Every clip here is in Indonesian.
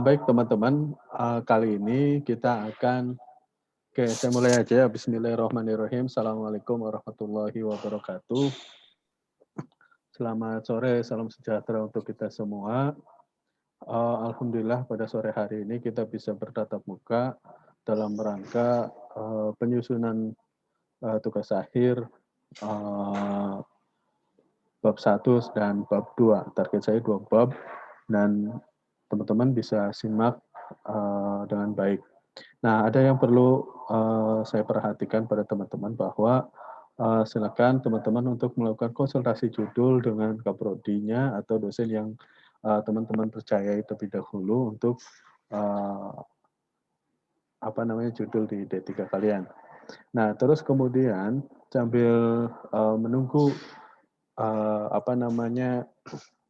Baik teman-teman, kali ini kita akan, saya mulai aja ya. Bismillahirrahmanirrahim. Assalamualaikum warahmatullahi wabarakatuh. Selamat sore, salam sejahtera untuk kita semua. Alhamdulillah pada sore hari ini kita bisa bertatap muka dalam rangka penyusunan tugas akhir bab 1 dan bab 2. Target saya 2 bab dan teman-teman bisa simak dengan baik. Nah, ada yang perlu saya perhatikan pada teman-teman bahwa silakan teman-teman untuk melakukan konsultasi judul dengan kaprodinya atau dosen yang teman-teman percayai terlebih dahulu untuk judul di D3 kalian. Nah, terus kemudian sambil menunggu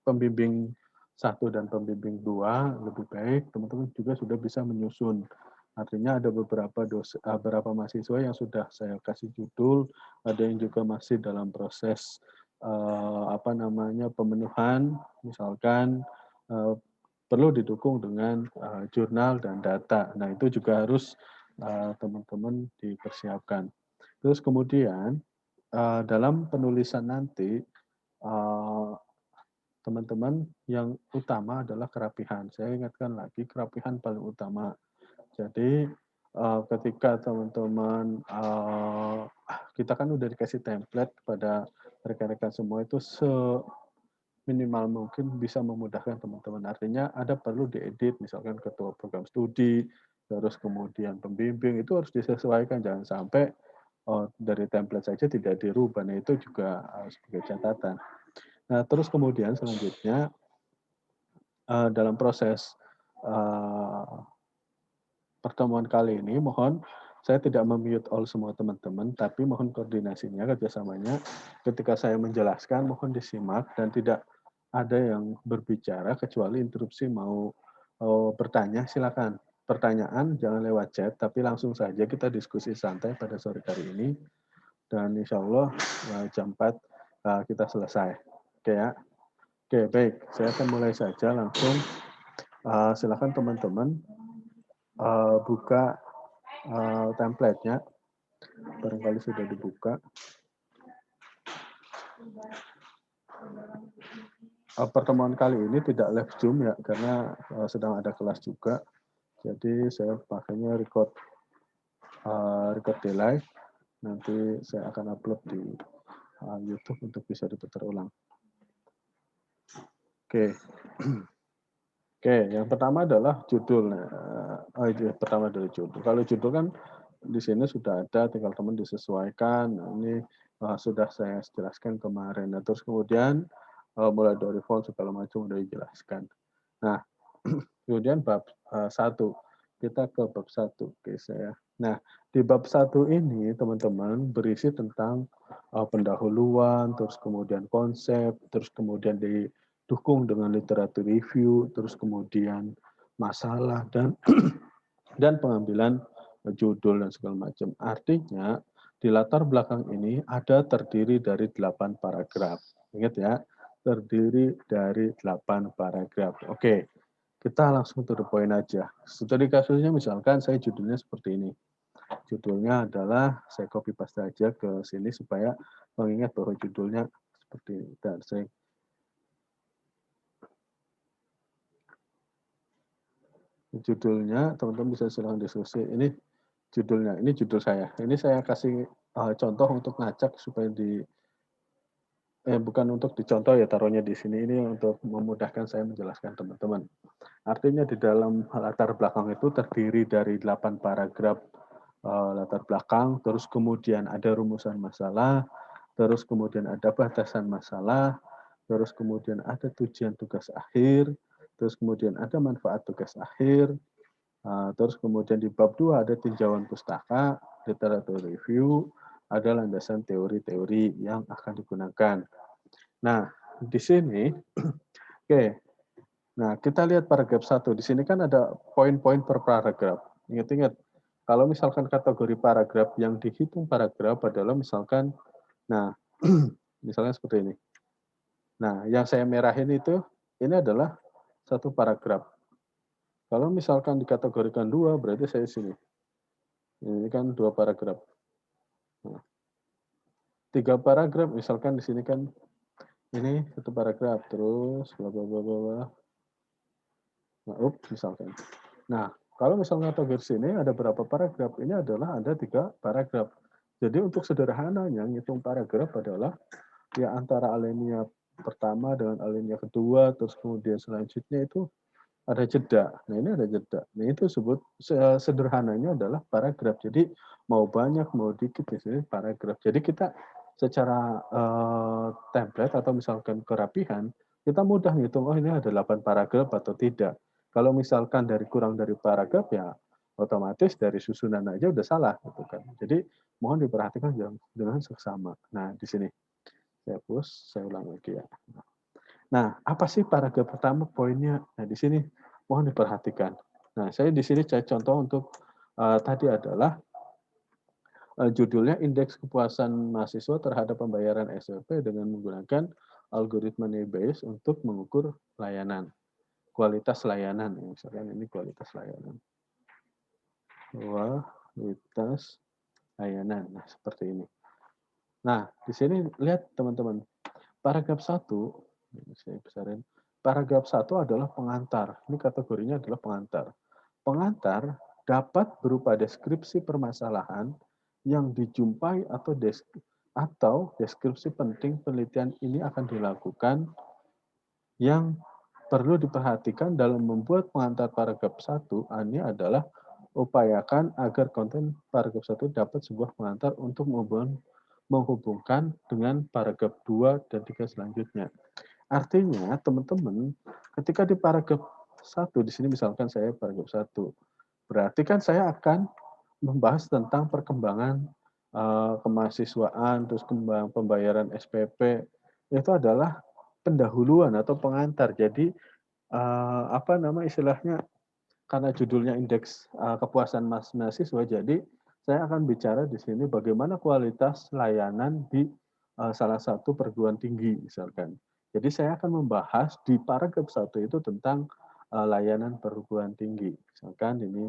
pembimbing 1 dan pembimbing 2 lebih baik, teman-teman juga sudah bisa menyusun. Artinya ada beberapa mahasiswa yang sudah saya kasih judul, ada yang juga masih dalam proses pemenuhan, misalkan perlu didukung dengan jurnal dan data. Nah, itu juga harus teman-teman dipersiapkan. Terus kemudian dalam penulisan nanti teman-teman yang utama adalah kerapihan. Saya ingatkan lagi, kerapihan paling utama. Jadi ketika teman-teman kita kan udah dikasih template kepada rekan-rekan semua, itu seminimal mungkin bisa memudahkan teman-teman. Artinya ada perlu diedit, misalkan ketua program studi, terus kemudian pembimbing, itu harus disesuaikan. Jangan sampai dari template saja tidak dirubah. Nah, itu juga sebagai catatan. Nah, terus kemudian selanjutnya dalam proses pertemuan kali ini, mohon saya tidak memute all semua teman-teman, tapi mohon koordinasinya, kerjasamanya. Ketika saya menjelaskan, mohon disimak dan tidak ada yang berbicara kecuali interupsi mau bertanya, silakan. Pertanyaan jangan lewat chat, tapi langsung saja kita diskusi santai pada sore hari ini. Dan insya Allah jam 4 kita selesai. Oke ya. Oke, baik. Saya akan mulai saja langsung. Silakan teman-teman buka template-nya. Barangkali sudah dibuka. Pertemuan kali ini tidak live Zoom ya, karena sedang ada kelas juga. Jadi saya pakainya record delay. Nanti saya akan upload di YouTube untuk bisa diputar ulang. Oke. Oke, yang pertama adalah judul. Pertama dari judul. Kalau judul kan di sini sudah ada, tinggal teman disesuaikan. Nah, ini sudah saya jelaskan kemarin. Nah, terus kemudian mulai dari font segala macam sudah dijelaskan. Nah, kemudian bab 1. Kita ke bab 1. Oke, saya. Nah, di bab 1 ini teman-teman berisi tentang pendahuluan, terus kemudian konsep, terus kemudian didukung dengan literatur review, terus kemudian masalah dan pengambilan judul dan segala macam. Artinya di latar belakang ini ada terdiri dari 8 paragraf. Ingat ya, terdiri dari 8 paragraf. Oke, kita langsung to the point aja. Studi kasusnya misalkan saya judulnya seperti ini. Judulnya adalah, saya copy paste aja ke sini supaya mengingat bahwa judulnya seperti ini. Dan saya judulnya, teman-teman bisa silahkan diskusi. Ini judulnya, ini judul saya. Ini saya kasih contoh untuk ngacak supaya bukan untuk dicontoh ya, taruhnya di sini. Ini untuk memudahkan saya menjelaskan teman-teman. Artinya di dalam latar belakang itu terdiri dari 8 paragraf latar belakang, terus kemudian ada rumusan masalah, terus kemudian ada batasan masalah, terus kemudian ada tujuan tugas akhir, terus kemudian ada manfaat tugas akhir, terus kemudian di bab 2 ada tinjauan pustaka, literatur review, ada landasan teori-teori yang akan digunakan. Nah, di sini, oke. Nah, kita lihat paragraf 1. Di sini kan ada poin-poin per paragraf. Ingat-ingat, kalau misalkan kategori paragraf yang dihitung paragraf adalah misalkan, nah, misalnya seperti ini. Nah, yang saya merahin itu, ini adalah satu paragraf. Kalau misalkan dikategorikan 2, berarti saya sini. Ini kan 2 paragraf. Nah, 3 paragraf, misalkan di sini kan ini 1 paragraf, terus bla bla bla bla bla. Nah, misalkan. Nah, kalau misalnya kategori sini ada berapa paragraf? Ini adalah ada 3 paragraf. Jadi untuk sederhananya ngitung paragraf adalah ya antara alinea pertama dengan alinea kedua, terus kemudian selanjutnya itu ada jeda. Nah, ini ada jeda. Nah, itu sebut sederhananya adalah paragraf. Jadi mau banyak mau dikit di sini paragraf. Jadi kita secara template atau misalkan kerapihan, kita mudah ngitung, oh ini ada 8 paragraf atau tidak. Kalau misalkan kurang dari paragraf ya otomatis dari susunan aja udah salah gitu kan. Jadi mohon diperhatikan dengan seksama. Nah, di sini saya push, saya ulang lagi ya. Nah, apa sih paragraf pertama poinnya? Nah, di sini mohon diperhatikan. Nah, saya di sini saya contoh untuk tadi adalah judulnya Indeks Kepuasan Mahasiswa Terhadap Pembayaran SPP dengan menggunakan algoritma Bayes untuk mengukur layanan, kualitas layanan. Misalkan ini kualitas layanan. Kualitas layanan. Nah, seperti ini. Nah, di sini lihat teman-teman. Paragraf 1, saya besarin. Paragraf 1 adalah pengantar. Ini kategorinya adalah pengantar. Pengantar dapat berupa deskripsi permasalahan yang dijumpai atau deskripsi penting penelitian ini akan dilakukan yang perlu diperhatikan dalam membuat pengantar paragraf 1 ini adalah upayakan agar konten paragraf 1 dapat sebuah pengantar untuk menghubungkan dengan paragraf 2 dan 3 selanjutnya. Artinya, teman-teman, ketika di paragraf 1, di sini misalkan saya paragraf 1, berarti kan saya akan membahas tentang perkembangan kemahasiswaan, terus pembayaran SPP, itu adalah pendahuluan atau pengantar. Jadi, apa nama istilahnya, karena judulnya indeks kepuasan mahasiswa, jadi saya akan bicara di sini bagaimana kualitas layanan di salah satu perguruan tinggi, misalkan. Jadi saya akan membahas di paragraf 1 itu tentang layanan perguruan tinggi. Misalkan ini,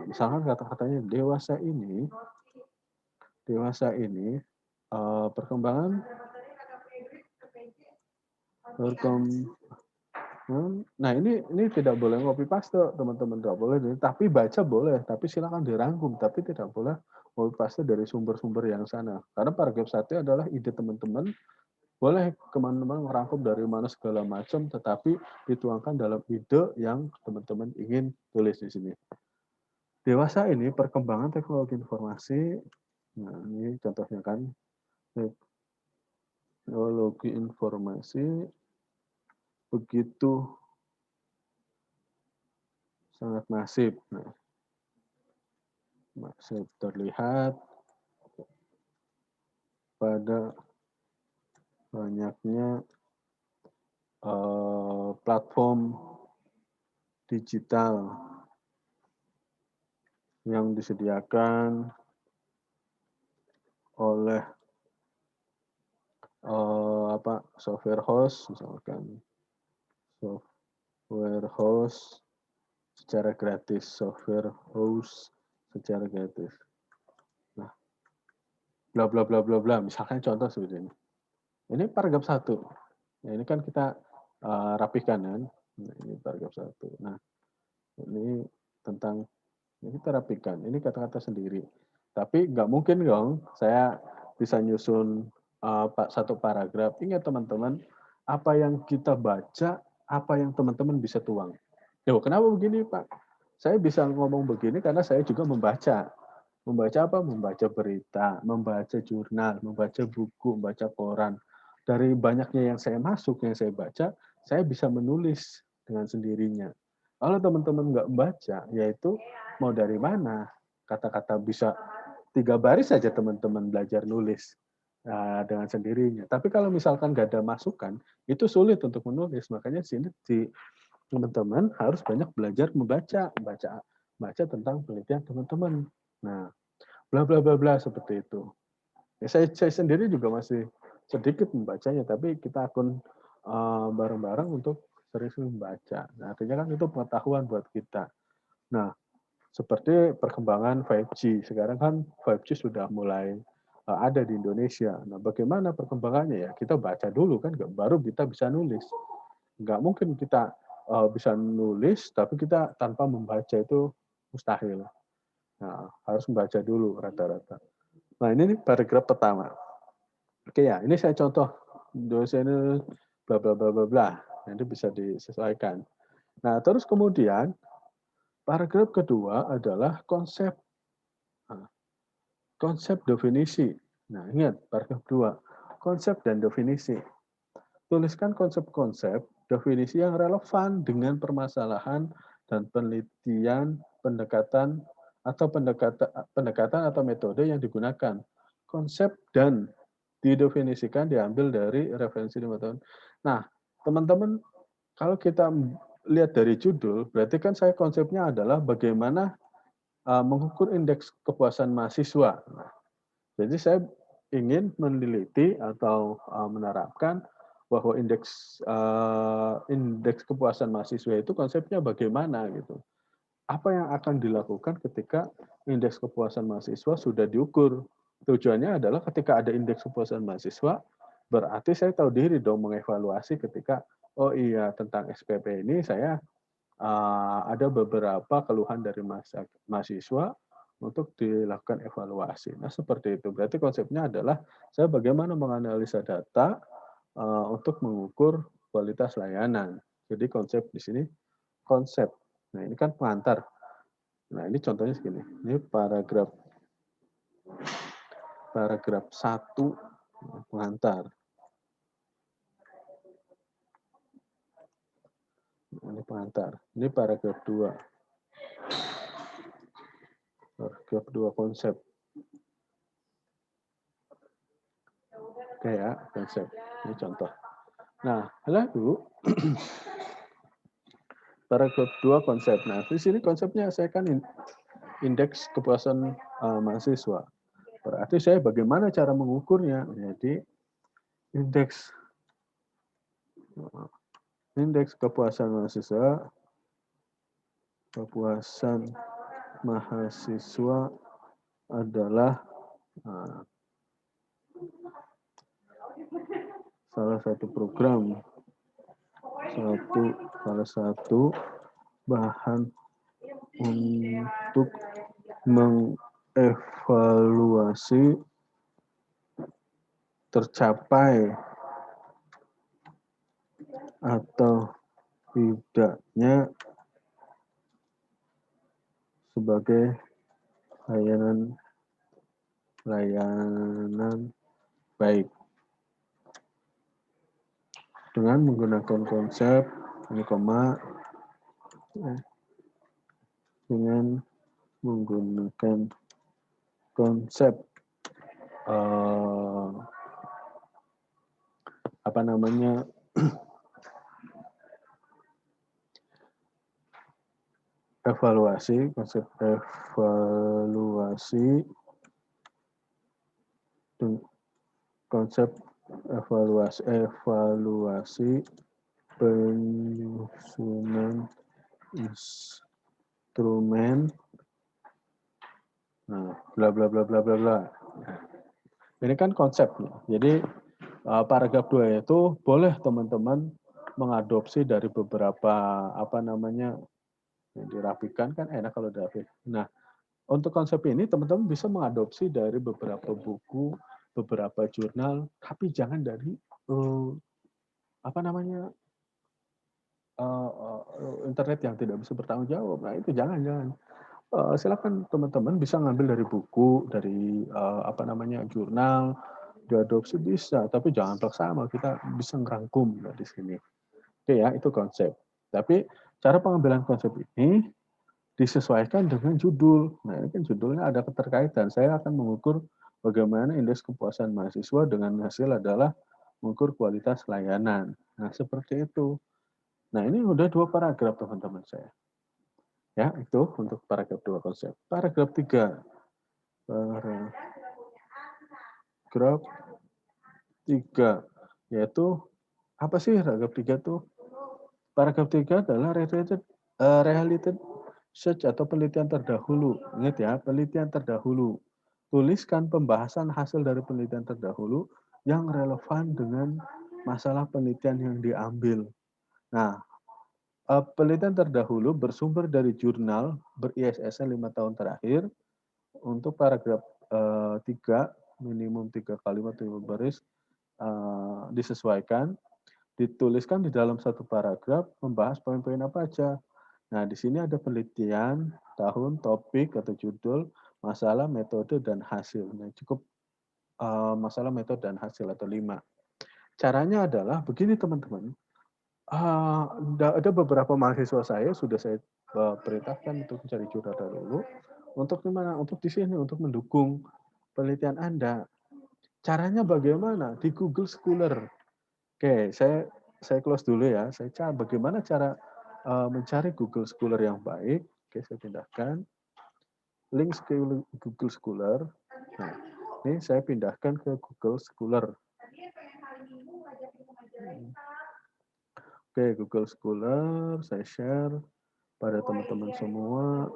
misalkan kata-katanya dewasa ini perkembangan nah ini tidak boleh copy paste teman-teman, tidak boleh, tapi baca boleh, tapi silakan dirangkum, tapi tidak boleh copy paste dari sumber-sumber yang sana. Karena paragraf 1 adalah ide teman-teman, boleh teman-teman merangkum dari mana segala macam, tetapi dituangkan dalam ide yang teman-teman ingin tulis di sini. Dewasa ini perkembangan teknologi informasi, nah ini contohnya kan, teknologi informasi begitu sangat masif. Nah, masif terlihat pada banyaknya platform digital yang disediakan oleh software host, misalkan software host secara gratis, software host secara gratis. Nah, bla bla bla bla bla, misalkan contoh seperti ini. Ini paragraf 1. Nah, ini kan kita rapikan kan. Nah, ini paragraf 1. Nah, ini tentang ini kita rapikan. Ini kata-kata sendiri. Tapi nggak mungkin dong saya bisa nyusun satu paragraf. Ingat teman-teman, apa yang kita baca, apa yang teman-teman bisa tuang. Loh, kenapa begini, Pak? Saya bisa ngomong begini karena saya juga membaca. Membaca apa? Membaca berita, membaca jurnal, membaca buku, membaca koran. Dari banyaknya yang saya masuk, yang saya baca, saya bisa menulis dengan sendirinya. Kalau teman-teman nggak membaca, yaitu mau dari mana? Kata-kata bisa 3 baris saja teman-teman belajar nulis dengan sendirinya. Tapi kalau misalkan nggak ada masukan, itu sulit untuk menulis. Makanya sini teman-teman harus banyak belajar baca tentang penelitian teman-teman. Nah, bla bla bla bla seperti itu. Ya, saya sendiri juga masih sedikit membacanya, tapi kita akan bareng-bareng untuk sering-sering membaca. Nah, artinya kan itu pengetahuan buat kita. Nah, seperti perkembangan 5G. Sekarang kan 5G sudah mulai ada di Indonesia. Nah, bagaimana perkembangannya ya? Kita baca dulu kan, baru kita bisa nulis. Nggak mungkin kita bisa nulis, tapi kita tanpa membaca itu mustahil. Nah, harus membaca dulu rata-rata. Nah, ini nih paragraf pertama. Oke ya, ini saya contoh dosen bla bla bla bla bla. Nanti bisa disesuaikan. Nah, terus kemudian paragraf kedua adalah konsep. Nah, konsep definisi. Nah, ingat paragraf kedua, konsep dan definisi. Tuliskan konsep-konsep definisi yang relevan dengan permasalahan dan penelitian pendekatan atau metode yang digunakan. Konsep dan didefinisikan diambil dari referensi 5 tahun. Nah, teman-teman, kalau kita lihat dari judul, berarti kan saya konsepnya adalah bagaimana mengukur indeks kepuasan mahasiswa. Nah, jadi saya ingin meneliti atau menerapkan bahwa indeks kepuasan mahasiswa itu konsepnya bagaimana gitu. Apa yang akan dilakukan ketika indeks kepuasan mahasiswa sudah diukur? Tujuannya adalah ketika ada indeks kepuasan mahasiswa, berarti saya tahu diri dong mengevaluasi ketika, oh iya tentang SPP ini saya ada beberapa keluhan dari mahasiswa untuk dilakukan evaluasi. Nah, seperti itu. Berarti konsepnya adalah saya bagaimana menganalisa data untuk mengukur kualitas layanan. Jadi konsep di sini konsep. Nah, ini kan pengantar. Nah, ini contohnya segini. Ini paragraf 1 pengantar. Ini pengantar. Ini paragraf 2. Paragraf 2 konsep. Oke ya, konsep. Ini contoh. Nah, lalu paragraf 2 konsep. Nah, di sini konsepnya saya kan indeks kepuasan mahasiswa. Berarti saya bagaimana cara mengukurnya? Jadi indeks kepuasan mahasiswa adalah salah satu program, salah satu bahan untuk mengevaluasi tercapai atau tidaknya sebagai layanan baik dengan menggunakan konsep ini koma dengan menggunakan konsep apa namanya konsep evaluasi penyusunan instrumen bla bla bla bla bla bla. Ini kan konsep. Jadi paragraf 2 itu boleh teman-teman mengadopsi dari beberapa apa namanya yang dirapikan kan enak kalau dirapikan. Nah, untuk konsep ini teman-teman bisa mengadopsi dari beberapa buku, beberapa jurnal, tapi jangan dari apa namanya internet yang tidak bisa bertanggung jawab. Nah, itu jangan. Silakan teman-teman bisa ngambil dari buku, dari apa namanya jurnal, diadopsi bisa, tapi jangan sama kita bisa ngerangkum di sini. Oke ya, itu konsep. Tapi cara pengambilan konsep ini disesuaikan dengan judul. Nah, ini kan judulnya ada keterkaitan. Saya akan mengukur bagaimana indeks kepuasan mahasiswa dengan hasil adalah mengukur kualitas layanan. Nah, seperti itu. Nah, ini udah 2 paragraf teman-teman saya. Ya, itu untuk paragraf 2 konsep. Paragraf 3. Paragraf 3, yaitu apa sih paragraf 3 tuh? Paragraf 3 adalah related search atau penelitian terdahulu. Ingat ya, penelitian terdahulu. Tuliskan pembahasan hasil dari penelitian terdahulu yang relevan dengan masalah penelitian yang diambil. Nah, penelitian terdahulu bersumber dari jurnal ber-ISSN 5 tahun terakhir. Untuk paragraf 3, minimum 3 kalimat 5 baris, disesuaikan, dituliskan di dalam satu paragraf, membahas poin-poin apa aja. Nah, di sini ada penelitian, tahun, topik atau judul, masalah, metode, dan hasil. Nah, cukup masalah, metode, dan hasil atau 5. Caranya adalah begini teman-teman, ada beberapa mahasiswa saya sudah saya perintahkan untuk mencari jurnal dahulu, untuk di mana? Untuk di sini, untuk mendukung penelitian Anda. Caranya bagaimana? Di Google Scholar. Oke, saya close dulu ya. Bagaimana cara mencari Google Scholar yang baik. Oke, saya pindahkan. Link ke Google Scholar. Nah, ini saya pindahkan ke Google Scholar. Oke, Google Scholar. Saya share pada teman-teman semua.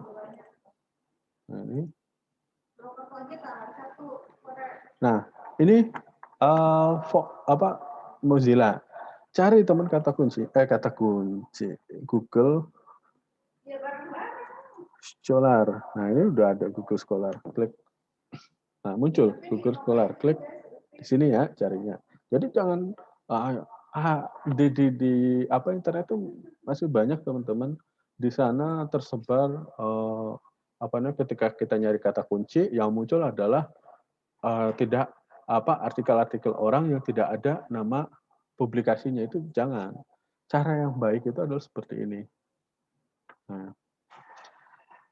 Nah, ini. Nah, ini Mozilla. Cari teman kata kunci Google Scholar. Nah, ini udah ada Google Scholar. Klik. Nah, muncul Google Scholar. Klik di sini ya carinya. Jadi jangan di internet itu masih banyak teman-teman di sana tersebar ketika kita nyari kata kunci yang muncul adalah tidak artikel-artikel orang yang tidak ada nama publikasinya. Itu jangan. Cara yang baik itu adalah seperti ini.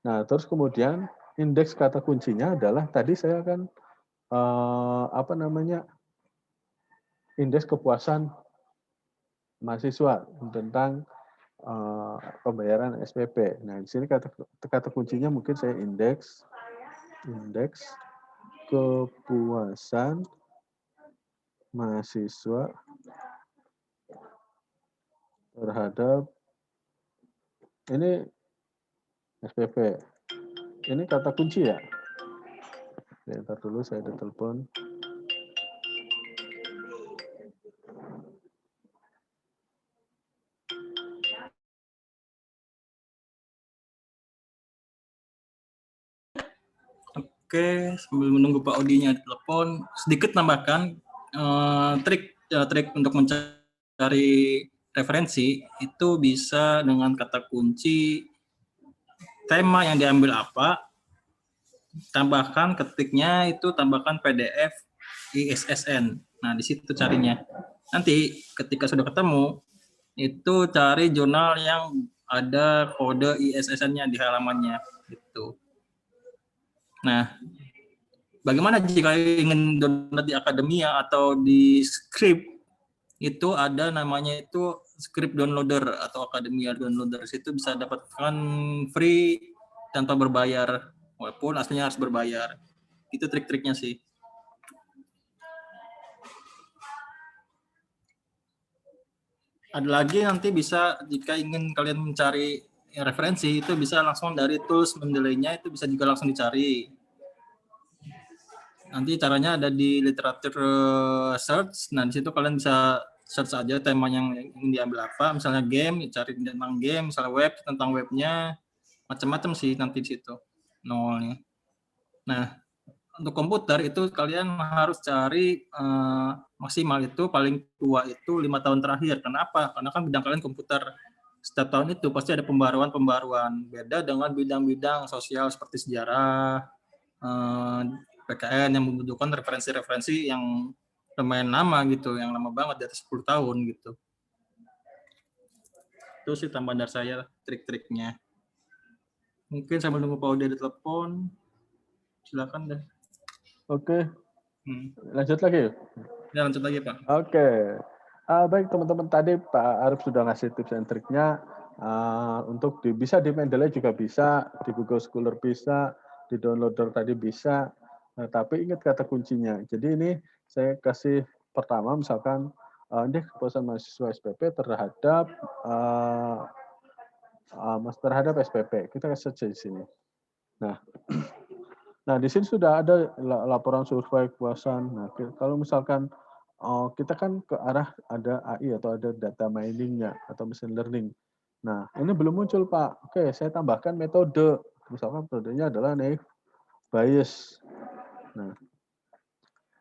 Nah, terus kemudian indeks kata kuncinya adalah tadi saya akan indeks kepuasan mahasiswa tentang pembayaran SPP. Nah, di sini kata kuncinya mungkin saya indeks kepuasan mahasiswa terhadap ini SPP. Ini kata kunci ya. Ntar dulu saya ada telepon. Oke, sambil menunggu Pak Odinya telepon, sedikit tambahkan trik untuk mencari referensi itu bisa dengan kata kunci tema yang diambil apa, tambahkan ketiknya itu tambahkan PDF ISSN. Nah, di situ carinya. Nanti ketika sudah ketemu, itu cari jurnal yang ada kode ISSN-nya di halamannya gitu. Nah, bagaimana jika ingin download di Akademia atau di Script, itu ada namanya itu Script Downloader atau Akademia Downloader. Situ bisa dapatkan free tanpa berbayar, walaupun aslinya harus berbayar. Itu trik-triknya sih. Ada lagi nanti bisa jika ingin kalian mencari referensi itu bisa langsung dari tools Mendeley-nya, itu bisa juga langsung dicari. Nanti caranya ada di literatur search. Nah, di situ kalian bisa search aja tema yang ingin diambil apa. Misalnya game, cari tentang game. Misalnya web, tentang webnya. Macam-macam sih nanti di situ nolnya. Nah, untuk komputer itu kalian harus cari maksimal itu paling tua itu 5 tahun terakhir. Kenapa? Karena kan bidang kalian komputer. Setiap tahun itu pasti ada pembaruan. Beda dengan bidang-bidang sosial seperti sejarah, PKN yang membutuhkan referensi-referensi yang lumayan lama gitu, yang lama banget di atas 10 tahun gitu. Itu sih tambahan dari saya trik-triknya. Mungkin sambil nunggu Pak Odi ada telepon, silakan deh. Oke. Lanjut lagi. Ya, lanjut lagi Pak. Oke. Baik teman-teman, tadi Pak Arif sudah ngasih tips dan triknya untuk bisa di Mendeley juga bisa, di Google Scholar bisa, di downloader tadi bisa, tapi ingat kata kuncinya. Jadi ini saya kasih pertama misalkan indeks kepuasan mahasiswa SPP terhadap SPP. Kita search di sini. Nah, di sini sudah ada laporan survei kepuasan. Nah, kalau misalkan kita kan ke arah ada AI atau ada data mining-nya atau machine learning. Nah, ini belum muncul, Pak. Oke, saya tambahkan metode. Misalkan metodenya adalah naive Bayes. Nah,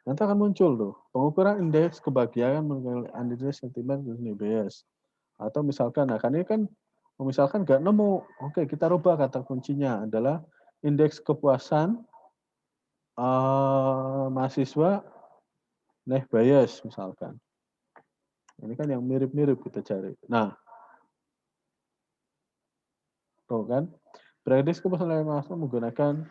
nanti akan muncul tuh pengukuran indeks kebahagiaan mengenai indeks sentimen naive Bayes. Atau misalkan, nah kan ini kan misalkan nggak nemu, oke kita rubah kata kuncinya adalah indeks kepuasan mahasiswa naive Bayes misalkan. Ini kan yang mirip-mirip kita cari. Nah, tuh kan, prediksi kepuasan mahasiswa menggunakan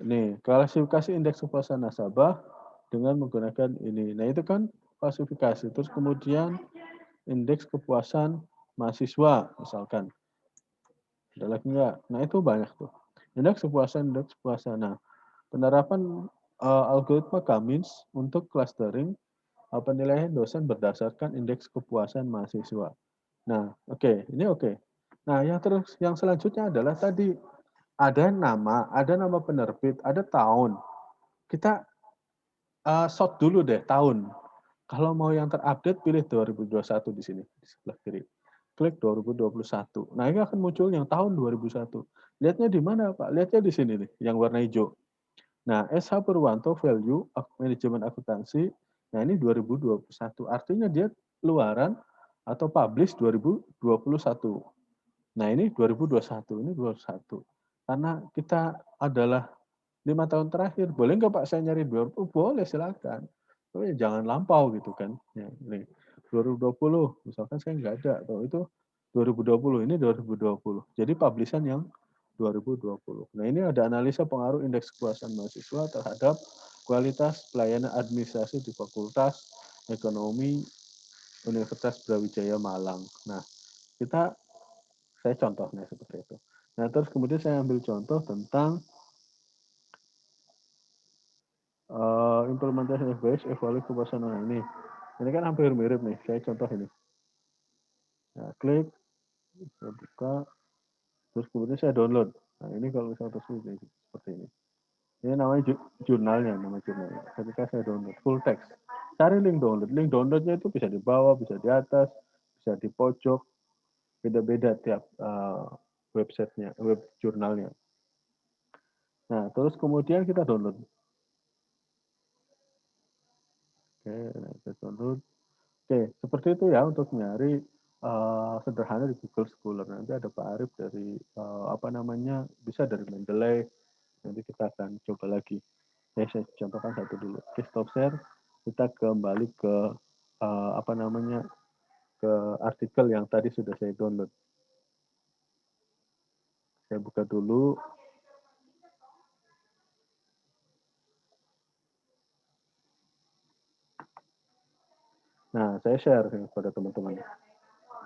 ini klasifikasi indeks kepuasan nasabah dengan menggunakan ini. Nah itu kan klasifikasi. Terus kemudian indeks kepuasan mahasiswa misalkan. Ada lagi nggak? Nah itu banyak tuh. Indeks kepuasan. Nah, penerapan algoritma Cummins untuk clustering penilaian dosen berdasarkan indeks kepuasan mahasiswa. Nah, ini oke. Nah, yang selanjutnya adalah tadi ada nama penerbit, ada tahun. Kita short dulu deh tahun. Kalau mau yang terupdate pilih 2021 di sini di sebelah kiri. Klik 2021. Nah, ini akan muncul yang tahun 2001. Lihatnya di mana, Pak? Lihatnya di sini nih, yang warna hijau. Nah, SH Purwanto Value Manajemen Akuntansi. Nah, ini 2021. Artinya dia luaran atau publish 2021. Nah, ini 2021. Ini 2021. Karena kita adalah 5 tahun terakhir. Boleh nggak Pak saya nyari 20? Boleh, silakan. Tapi jangan lampau gitu kan. Ya, ini 2020. Misalkan saya nggak ada. Atau itu 2020. Ini 2020. Jadi publishan yang 2020. Nah, ini ada analisa pengaruh indeks kepuasan mahasiswa terhadap kualitas pelayanan administrasi di Fakultas Ekonomi Universitas Brawijaya Malang. Nah, saya contohnya seperti itu. Nah, terus kemudian saya ambil contoh tentang implementasi FBS, evaluasi kepuasan ini. Ini kan hampir mirip nih. Saya contoh ini. Nah, klik, saya buka, terus kemudian saya download. Nah, ini kalau misalnya seperti ini. Ini namanya jurnalnya, Ketika saya download full text, cari link download. Link downloadnya itu bisa di bawah, bisa di atas, bisa di pojok, beda-beda tiap websitenya, web jurnalnya. Nah, terus kemudian kita download. Kita download. Seperti itu ya untuk nyari sederhana di Google Scholar. Nanti ada Pak Arif dari bisa dari Mendeley. Nanti kita akan coba lagi. Saya contohkan satu dulu. Stop share. Kita kembali ke ke artikel yang tadi sudah saya download. Saya buka dulu. Nah, saya share kepada teman-teman.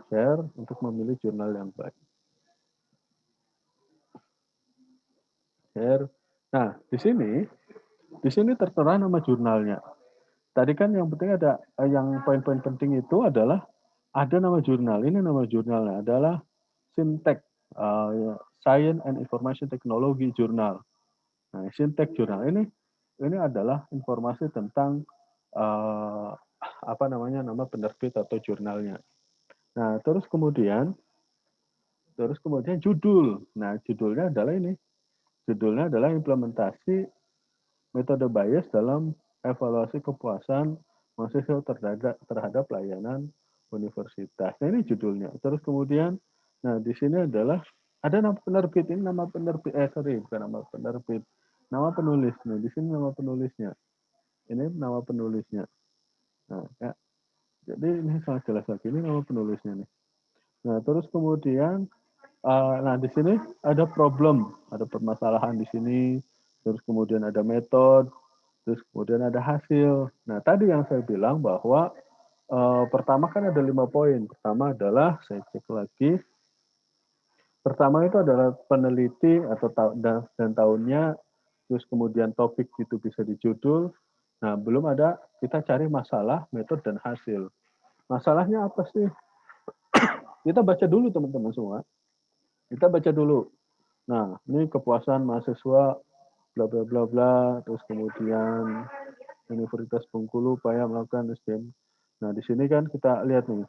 Share untuk memilih jurnal yang baik. Share. Nah, di sini tertera nama jurnalnya. Tadi kan yang penting ada yang poin-poin penting itu adalah ada nama jurnal. Ini nama jurnalnya adalah Syntax Science and Information Technology Journal. Nah, Syntax Journal ini adalah informasi tentang nama penerbit atau jurnalnya. Nah, terus kemudian judul. Nah, judulnya adalah ini. Judulnya adalah implementasi metode Bayes dalam evaluasi kepuasan mahasiswa terhadap layanan universitas. Nah, ini judulnya. Terus kemudian, nah di sini adalah ada nama penerbit. Ini nama penerbit. Bukan nama penerbit. Nama penulis. Nah, di sini nama penulisnya. Ini nama penulisnya. Nah, ya. Jadi ini sangat jelas lagi. Ini nama penulisnya nih. Nah, terus kemudian, nah di sini ada problem, ada permasalahan di sini. Terus kemudian ada metode, terus kemudian ada hasil. Nah, tadi yang saya bilang bahwa pertama kan ada 5 poin. Pertama adalah, saya cek lagi, pertama itu adalah peneliti atau dan tahunnya, terus kemudian topik itu bisa di judul. Nah, belum ada kita cari masalah, metode, dan hasil. Masalahnya apa sih? Kita baca dulu teman-teman semua. Kita baca dulu. Nah, ini kepuasan mahasiswa bla bla bla bla, terus kemudian Universitas Bengkulu upaya melakukan SDM. Nah, di sini kan kita lihat nih,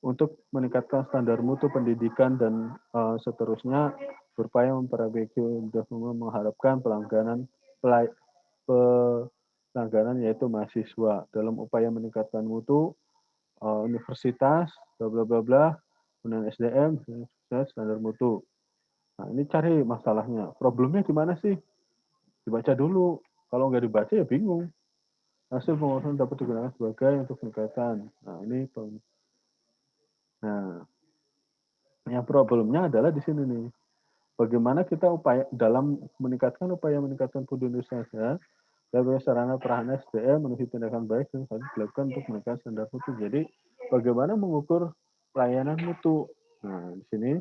untuk meningkatkan standar mutu pendidikan dan seterusnya berupaya memperbaiki mengharapkan pelanggaran yaitu mahasiswa dalam upaya meningkatkan mutu universitas bla bla bla bla kemudian SDM standar mutu. Nah, ini cari masalahnya. Problemnya di mana sih? Dibaca dulu. Kalau nggak dibaca ya bingung. Hasil pengurusan dapat digunakan sebagai untuk peningkatan. Nah, ini nah, yang problemnya adalah di sini nih. Bagaimana kita upaya meningkatkan mutu Indonesia sebagai sarana perahana SDM menuju tindakan baik dan harus dilakukan untuk meningkatkan standar mutu. Jadi bagaimana mengukur pelayanan mutu? Nah, di sini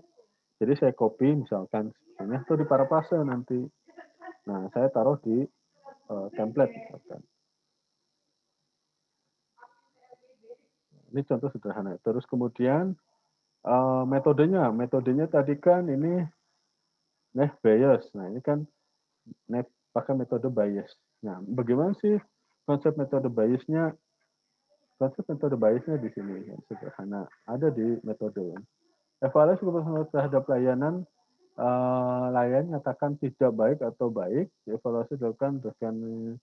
jadi saya copy misalkan hanya itu di parafrase nanti. Nah, saya taruh di template misalkan. Ini contoh sederhana. Terus kemudian metodenya tadi kan ini Bayes. Nah, ini kan pakai metode Bayes. Nah, bagaimana sih konsep metode Bayesnya? Konsep metode Bayesnya di sini yang sederhana. Ada di metode. Evaluasi kepuasan terhadap layanan layan nyatakan tidak baik atau baik. Evaluasi dilakukan berdasarkan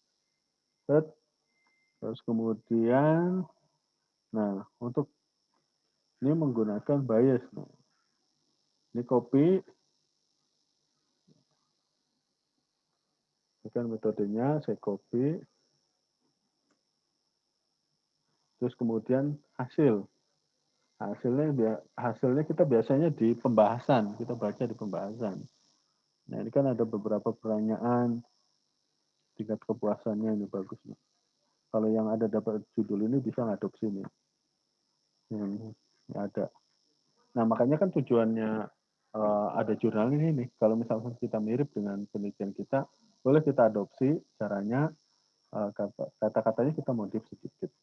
terus kemudian nah untuk ini menggunakan bias. Nah, ini copy, ini kan metodenya saya copy, terus kemudian hasilnya kita biasanya di pembahasan, kita baca di pembahasan. Nah, ini kan ada beberapa pertanyaan tingkat kepuasannya ini bagus nih. Kalau yang ada dapat judul ini bisa ngadopsi nih. Ini ada. Nah, makanya kan tujuannya ada jurnal ini nih. Kalau misalkan kita mirip dengan penelitian kita, boleh kita adopsi caranya kata-katanya kita modif sedikit.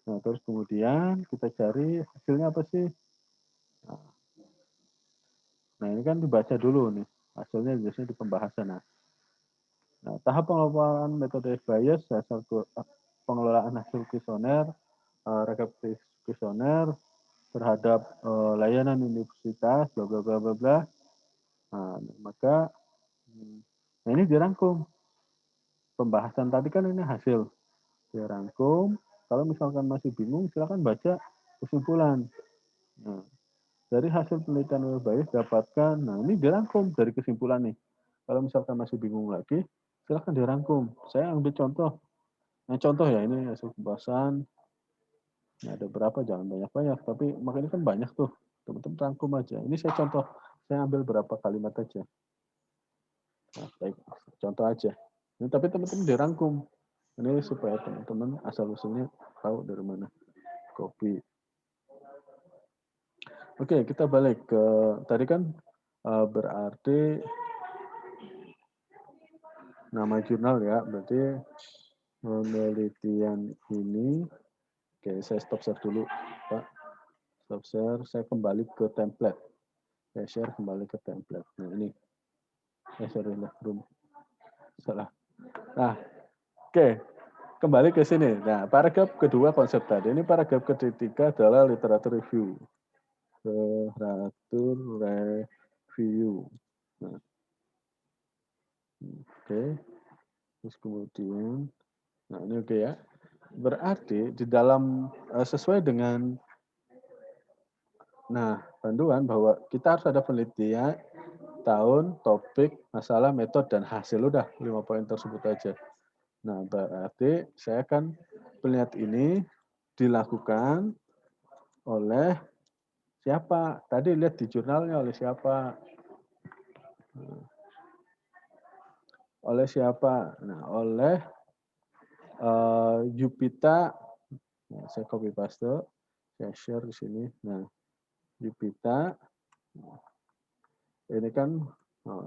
Nah, terus kemudian kita cari hasilnya apa sih? Nah, ini kan dibaca dulu nih. Hasilnya biasanya di pembahasan. Nah, tahap pengelolaan metode bias, pengelolaan hasil kuesioner, rekapitulasi kuesioner terhadap layanan universitas, bla bla bla bla bla. Nah, maka nah ini dirangkum. Pembahasan tadi kan ini hasil dirangkum. Kalau misalkan masih bingung, silakan baca kesimpulan. Nah, dari hasil penelitian Bayes dapatkan, nah ini dirangkum dari kesimpulan nih. Kalau misalkan masih bingung lagi, silakan dirangkum. Saya ambil contoh. Nah, contoh ya ini hasil pembahasan. Nah, ada berapa? Jangan banyak-banyak, tapi makanya kan banyak tuh. Teman-teman rangkum aja. Ini saya contoh. Saya ambil berapa kalimat aja. Nah, baik, contoh aja. Ini, tapi teman-teman dirangkum. Ini supaya teman-teman asal-usulnya tahu dari mana. Copy. Oke, kita balik ke tadi kan berarti nama jurnal ya. Berarti penelitian ini. Oke, saya stop share dulu, Pak. Stop share. Saya kembali ke template. Saya share kembali ke template. Nah, ini. Saya share di room. Salah. Nah, oke. Kembali ke sini. Nah, paragraf kedua konsep tadi. Ini paragraf ketiga adalah literatur review. Literatur review. Nah, oke. Terus kemudian, nah ini oke ya. Berarti di dalam sesuai dengan panduan bahwa kita harus ada penelitian, tahun, topik, masalah, metode, dan hasil. Udah 5 poin tersebut aja. Nah, berarti saya akan penelitian ini dilakukan oleh siapa? Tadi lihat di jurnalnya oleh siapa? Oleh siapa? Nah, oleh Jupita. Nah, saya copy paste, saya share di sini. Nah, Jupita. Ini kan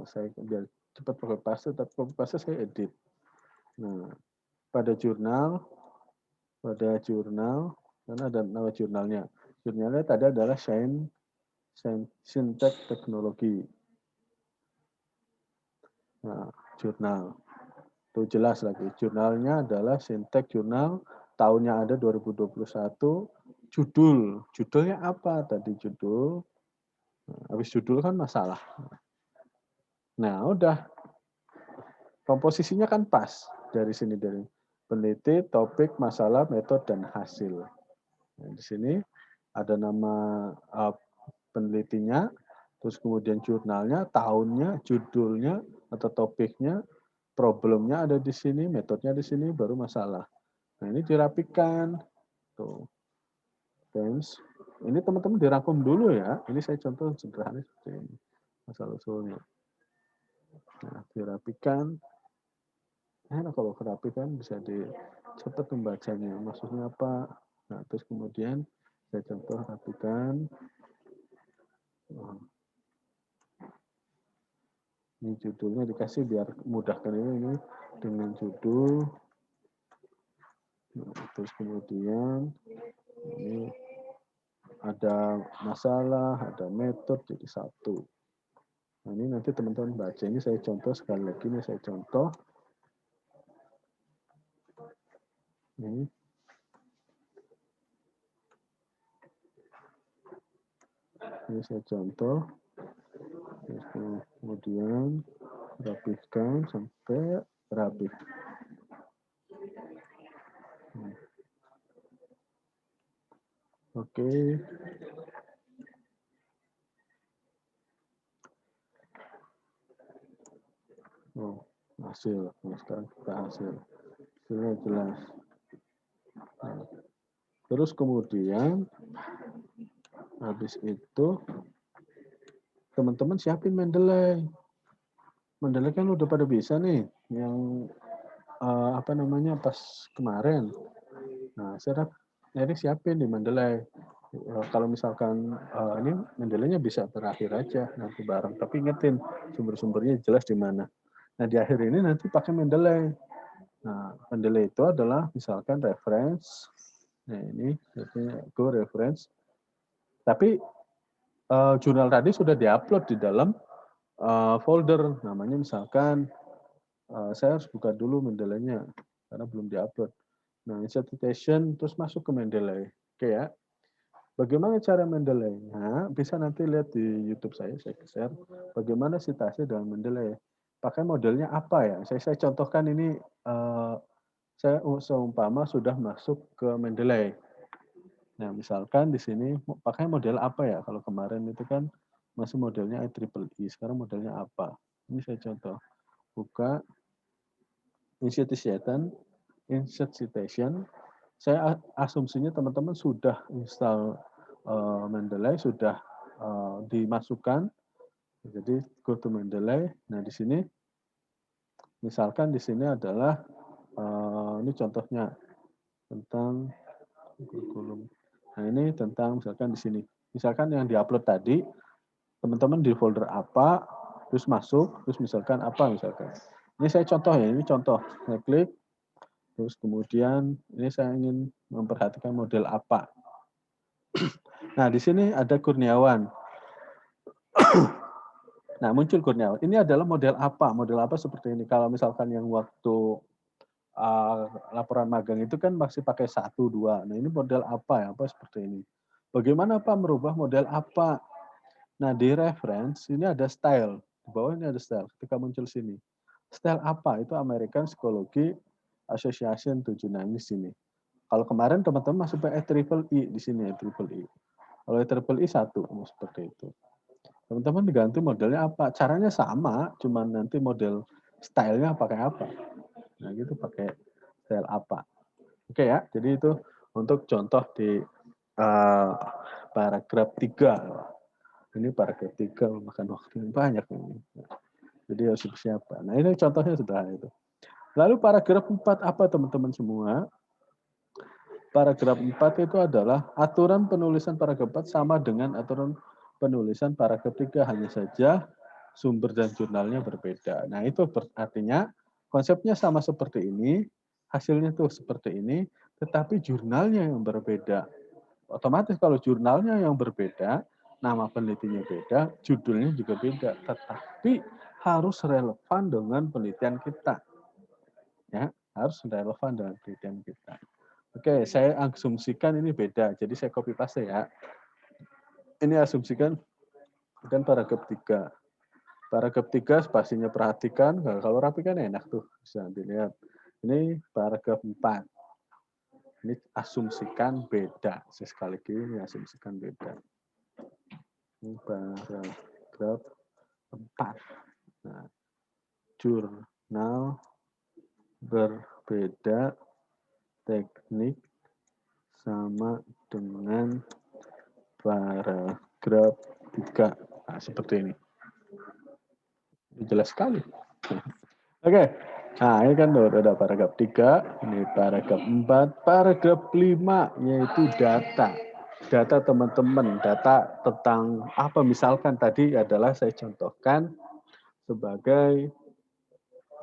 saya biar cepat copy paste, tapi copy paste saya edit. Nah, pada jurnal, karena ada nama jurnalnya. Jurnalnya tadi adalah Saintek Teknologi. Nah, jurnal. Itu jelas lagi. Jurnalnya adalah Saintek Jurnal, tahunnya ada 2021. Judulnya apa tadi judul? Nah, habis judul kan masalah. Nah, udah. Komposisinya kan pas dari sini, dari peneliti, topik, masalah, metode, dan hasil. Nah, di sini ada nama penelitinya, terus kemudian jurnalnya, tahunnya, judulnya, atau topiknya, problemnya ada di sini, metodenya di sini, baru masalah. Nah, ini dirapikan. Tuh. Terus, ini teman-teman dirangkum dulu ya. Ini saya contoh sederhana seperti ini. Asal-usulnya. Nah, dirapikan. Nah, kalau kerapikan bisa cepat membacanya. Maksudnya apa? Nah, terus kemudian saya contoh rapikan. Ini judulnya dikasih biar mudahkan ini dengan judul. Nah, terus kemudian ini ada masalah, ada metode, jadi satu. Nah, ini nanti teman-teman baca. Ini saya contoh sekali lagi. Ini saya contoh. Ini. Ini saya contoh. Terus kemudian rapihkan sampai rapih. Oke. Oh, hasil. Nah, sekarang kita hasil. Hasilnya jelas. Nah, terus kemudian habis itu teman-teman siapin Mendeley. Mendeley kan udah pada bisa nih, yang apa namanya pas kemarin. Nah, jadi siapin di Mendeley. Kalau misalkan ini Mendeley-nya bisa berakhir aja nanti bareng, tapi ingetin sumber-sumbernya jelas di mana. Nah, di akhir ini nanti pakai Mendeley. Nah, Mendeley itu adalah misalkan reference. Nah, ini go reference. Tapi jurnal tadi sudah diupload di dalam folder. Namanya misalkan, saya harus buka dulu Mendeley-nya karena belum diupload. Nah, insert citation, terus masuk ke Mendeley. Oke ya. Bagaimana cara Mendeley? Nah, bisa nanti lihat di YouTube saya share. Bagaimana citasi dalam Mendeley. Pakai modelnya apa ya? Saya contohkan ini, saya seumpama sudah masuk ke Mendeley. Nah, misalkan di sini pakai model apa ya? Kalau kemarin itu kan masih modelnya IEEE, sekarang modelnya apa? Ini saya contoh. Buka insert citation. Saya asumsinya teman-teman sudah install Mendeley, sudah dimasukkan. Jadi go to Mendeley. Nah, di sini misalkan di sini adalah ini contohnya tentang kurikulum. Nah, ini tentang misalkan di sini. Misalkan yang diupload tadi, teman-teman di folder apa, terus masuk, terus misalkan apa misalkan. Ini saya contoh ya, ini contoh. Saya klik, terus kemudian ini saya ingin memperhatikan model apa. Nah, di sini ada Kurniawan. Nah, muncul Kurniawan. Ini adalah model apa? Model apa seperti ini. Kalau misalkan yang waktu laporan magang itu kan masih pakai 1, 2. Nah, ini model apa ya? Apa seperti ini. Bagaimana Pak merubah model apa? Nah, di reference ini ada style. Di bawah ini ada style. Ketika muncul sini. Style apa? Itu American Psychology Association 76 di sini. Kalau kemarin teman-teman masuk IEEE di sini IEEE. Kalau IEEE 1 seperti itu. Teman-teman diganti modelnya apa? Caranya sama, cuman nanti model stylenya pakai apa. Nah, gitu pakai style apa. Oke ya, jadi itu untuk contoh di paragraf 3. Ini paragraf 3 memakan waktu yang banyak ini. Jadi harus persiapan. Nah, ini contohnya sudah itu. Lalu paragraf 4 apa teman-teman semua? Paragraf 4 itu adalah aturan penulisan paragraf 4 sama dengan aturan penulisan paragraf 3, hanya saja sumber dan jurnalnya berbeda. Nah, itu artinya konsepnya sama seperti ini, hasilnya tuh seperti ini, tetapi jurnalnya yang berbeda. Otomatis kalau jurnalnya yang berbeda, nama penelitinya beda, judulnya juga beda, tetapi harus relevan dengan penelitian kita. Ya, harus relevan dengan penelitian kita. Oke, saya asumsikan ini beda, jadi saya copy paste ya. Ini asumsikan dan paragraf 3. Paragraf 3 spasinya perhatikan, kalau rapi kan enak tuh, bisa dilihat. Ini paragraf 4. Ini asumsikan beda. Sekali lagi ini asumsikan beda. Ini paragraf 4. Nah, jurnal berbeda teknik sama dengan paragraf 3. Nah, seperti ini. Jelas sekali. Oke. Nah, ini kan udah paragraf 3, ini paragraf 4, paragraf 5 yaitu data. Data teman-teman, data tentang apa misalkan tadi adalah saya contohkan sebagai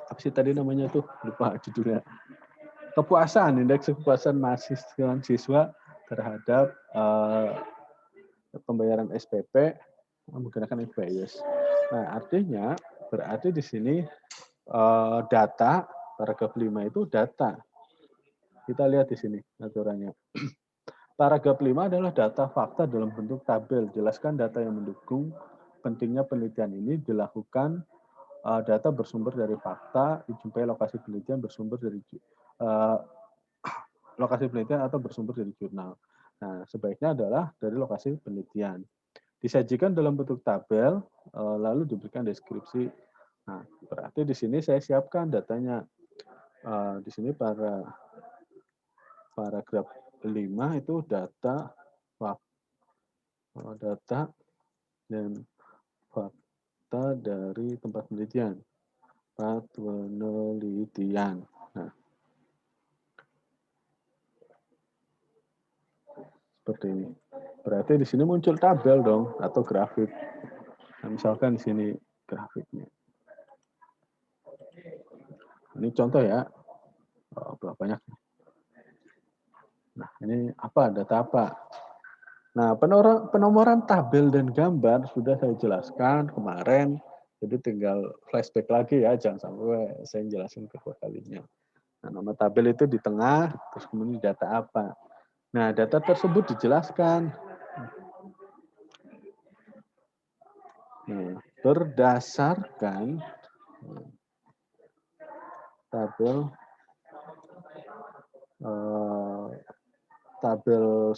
apa sih tadi namanya tuh, lupa judulnya. Kepuasan, indeks kepuasan mahasiswa terhadap pembayaran SPP menggunakan e-Bayas. Nah, artinya berarti di sini data paragraf 5 itu data. Kita lihat di sini aturannya. Paragraf 5 adalah data fakta dalam bentuk tabel. Jelaskan data yang mendukung pentingnya penelitian ini dilakukan data bersumber dari fakta, dijumpai lokasi penelitian bersumber dari lokasi penelitian atau bersumber dari jurnal. Nah, sebaiknya adalah dari lokasi penelitian. Disajikan dalam bentuk tabel, lalu diberikan deskripsi. Nah, berarti di sini saya siapkan datanya. Di sini paragraf 5 itu data dan fakta dari tempat penelitian. Nah, seperti ini. Berarti di sini muncul tabel dong atau grafik. Nah, misalkan di sini grafiknya. Ini contoh ya. Berapa banyak? Nah, ini apa? Data apa? Nah, penomoran tabel dan gambar sudah saya jelaskan kemarin. Jadi tinggal flashback lagi ya, jangan sampai saya jelasin kedua kalinya. Nah, nama tabel itu di tengah, terus kemudian data apa. Nah, data tersebut dijelaskan. Nah, berdasarkan tabel 1.1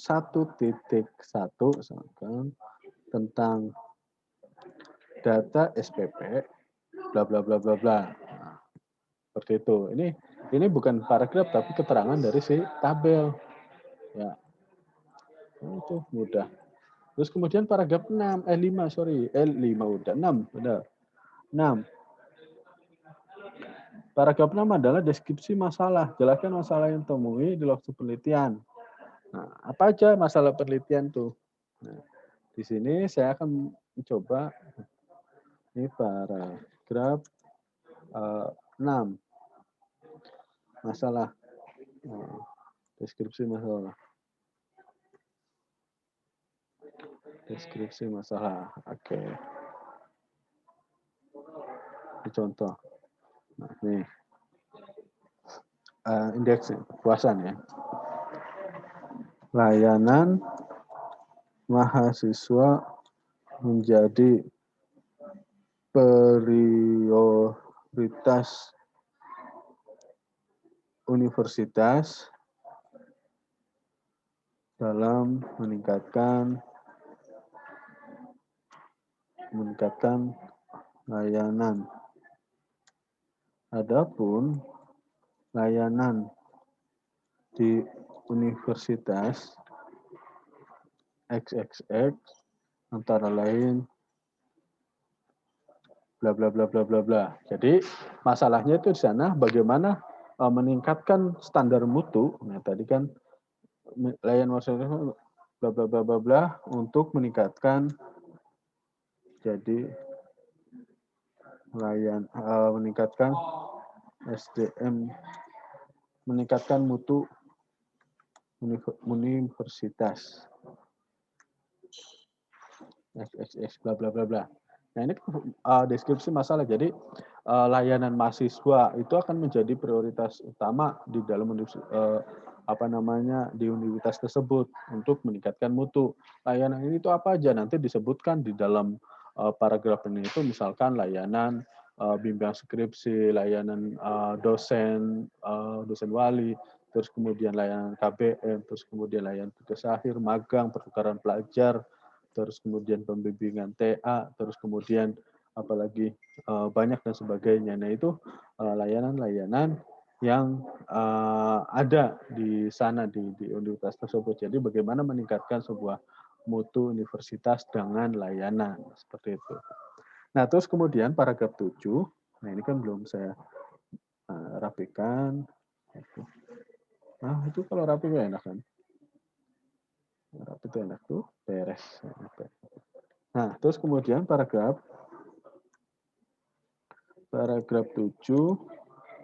tentang data SPP bla bla bla bla bla. Nah, seperti itu. Ini bukan paragraf tapi keterangan dari si tabel. Ya. Itu mudah. Terus kemudian paragraf 5 udah 6, benar. 6. Paragraf 6 adalah deskripsi masalah. Jelaskan masalah yang temui di waktu penelitian. Nah, apa aja masalah penelitian tuh? Nah, di sini saya akan mencoba ini paragraf 6. Masalah. Deskripsi masalah. Deskripsi masalah. Oke. Ini contoh. Nah, ini indeks kepuasan ya. Layanan mahasiswa menjadi prioritas universitas dalam meningkatkan layanan. Adapun layanan di universitas XXX antara lain bla bla bla bla bla bla. Jadi masalahnya itu di sana bagaimana meningkatkan standar mutu. Nah, tadi kan layanan masyarakat bla bla bla bla bla untuk meningkatkan jadi meningkatkan SDM meningkatkan mutu universitas. XXX bla bla bla bla. Nah, ini deskripsi masalah. Jadi layanan mahasiswa itu akan menjadi prioritas utama di dalam di universitas tersebut untuk meningkatkan mutu. Layanan ini itu apa aja nanti disebutkan di dalam paragraf ini, itu misalkan layanan bimbingan skripsi, layanan dosen wali, terus kemudian layanan KBM, terus kemudian layanan tugas akhir, magang, pertukaran pelajar, terus kemudian pembimbingan TA, terus kemudian apalagi banyak dan sebagainya. Nah, itu layanan-layanan yang ada di sana di universitas tersebut. Jadi bagaimana meningkatkan sebuah mutu universitas dengan layanan seperti itu. Nah, terus kemudian paragraf 7, nah ini kan belum saya rapikan. Nah, itu kalau rapi enak kan? Rapi itu enak tuh, beres. Nah, terus kemudian paragraf 7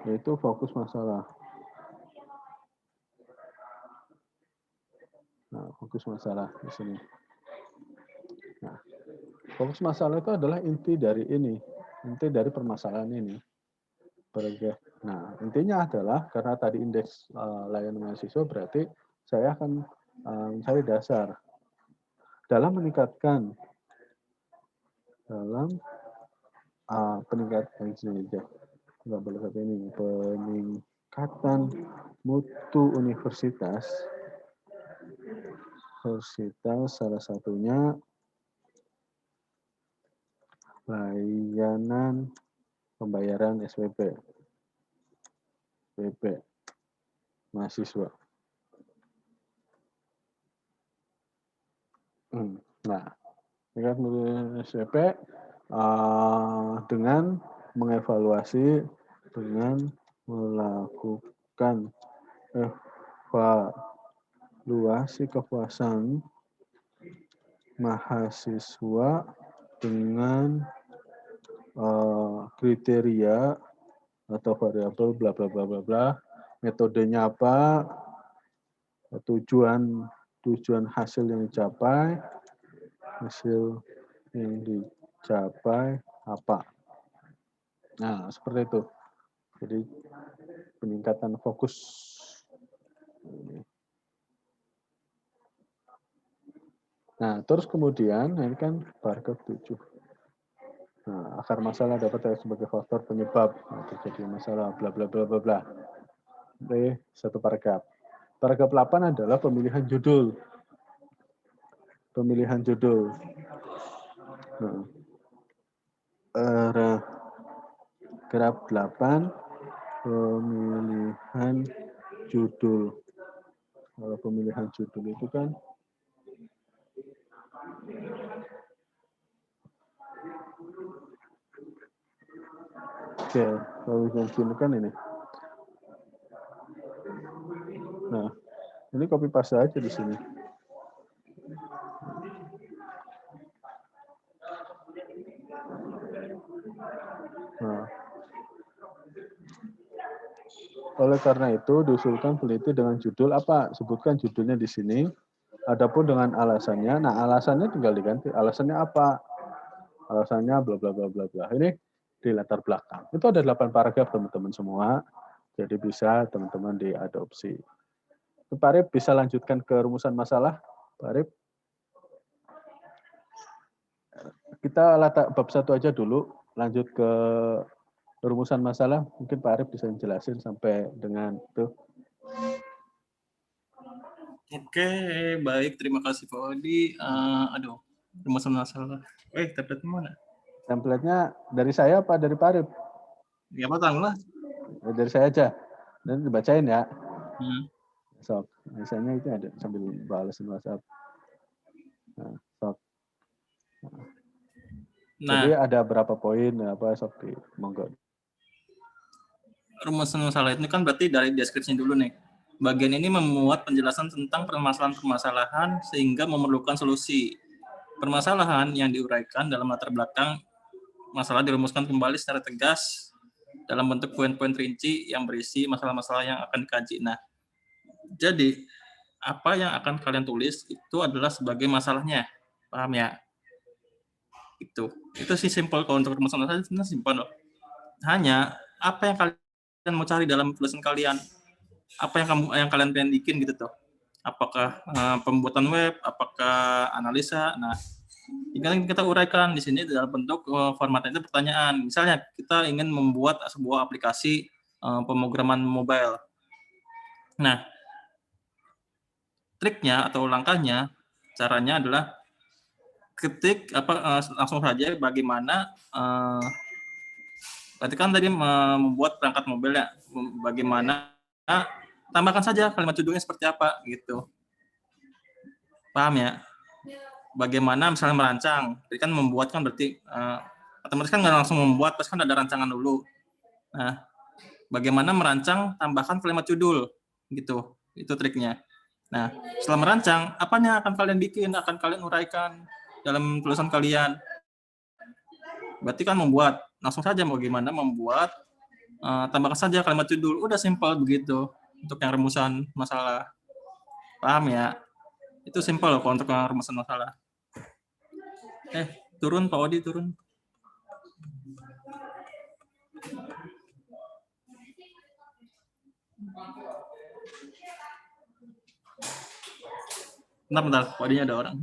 yaitu fokus masalah. Nah, fokus masalah di sini. Nah, fokus masalah itu adalah inti dari ini, inti dari permasalahan ini. Paragraf. Nah, intinya adalah karena tadi indeks layanan mahasiswa, berarti saya akan mencari dasar dalam meningkatkan peningkatan mutu universitas salah satunya layanan pembayaran SPP mahasiswa. Nah, dengan SPP dengan mengevaluasi dengan melakukan evaluasi kepuasan mahasiswa dengan kriteria atau variabel bla bla bla bla bla, metodenya apa, tujuan hasil yang dicapai apa. Nah, seperti itu. Jadi peningkatan fokus. Nah, terus kemudian ini kan paragraf 7. Nah, akar masalah dapat sebagai faktor penyebab terjadi masalah bla bla bla bla bla. Oke, satu paragraf. Paragraf 8 adalah pemilihan judul. Nah, paragraf 8 pemilihan judul. Kalau pemilihan judul itu kan pemilihan judul kan ini. Nah, ini copy paste aja di sini. Nah, oleh karena itu diusulkan peneliti dengan judul apa? Sebutkan judulnya di sini. Adapun dengan alasannya, nah alasannya tinggal diganti. Alasannya apa? Alasannya bla bla bla bla bla. Ini di latar belakang. Itu ada 8 paragraf teman-teman semua. Jadi bisa teman-teman diadopsi. Pak Arif bisa lanjutkan ke rumusan masalah, Pak Arif. Kita bab 1 aja dulu, lanjut ke rumusan masalah. Mungkin Pak Arif bisa jelasin sampai dengan itu. Oke, baik. Terima kasih Pak Odi. Rumusan masalah. Template mana? Template-nya dari saya apa dari Pak Arif? Ya, lah. Dari saya aja. Nanti dibacain ya. Sok. Misalnya itu ada sambil balesin WhatsApp. Nah, sok. Jadi ada berapa poin apa sok di monggo. Rumusan masalah ini kan berarti dari deskripsinya dulu nih. Bagian ini memuat penjelasan tentang permasalahan-permasalahan sehingga memerlukan solusi. Permasalahan yang diuraikan dalam latar belakang masalah dirumuskan kembali secara tegas dalam bentuk poin-poin rinci yang berisi masalah-masalah yang akan dikaji. Nah, jadi apa yang akan kalian tulis itu adalah sebagai masalahnya, paham ya? Itu sih simple. Kalau untuk rumusan masalah sebenarnya simpel loh. Hanya apa yang kalian mau cari dalam tulisan kalian, apa yang kalian pengen bikin gitu tuh. Apakah pembuatan web, apakah analisa. Nah, tinggal kita uraikan di sini dalam bentuk formatnya itu pertanyaan. Misalnya kita ingin membuat sebuah aplikasi pemrograman mobile. Nah, triknya atau langkahnya, caranya adalah ketik langsung saja bagaimana berarti kan tadi membuat perangkat mobil ya, bagaimana tambahkan saja kalimat judulnya seperti apa gitu, paham ya? Bagaimana misalnya merancang, jadi kan membuat kan berarti otomatis kan nggak langsung membuat, pasti kan ada rancangan dulu. Nah, bagaimana merancang, tambahkan kalimat judul gitu, itu triknya. Nah, setelah merancang, apa yang akan kalian bikin, akan kalian uraikan dalam tulisan kalian. Berarti kan membuat, langsung saja bagaimana membuat, tambahkan saja kalimat judul, udah simpel begitu untuk yang rumusan masalah. Paham ya? Itu simpel loh kalau untuk yang rumusan masalah. Turun Pak Odi, turun. Bentar, Pak Odinya ada orang.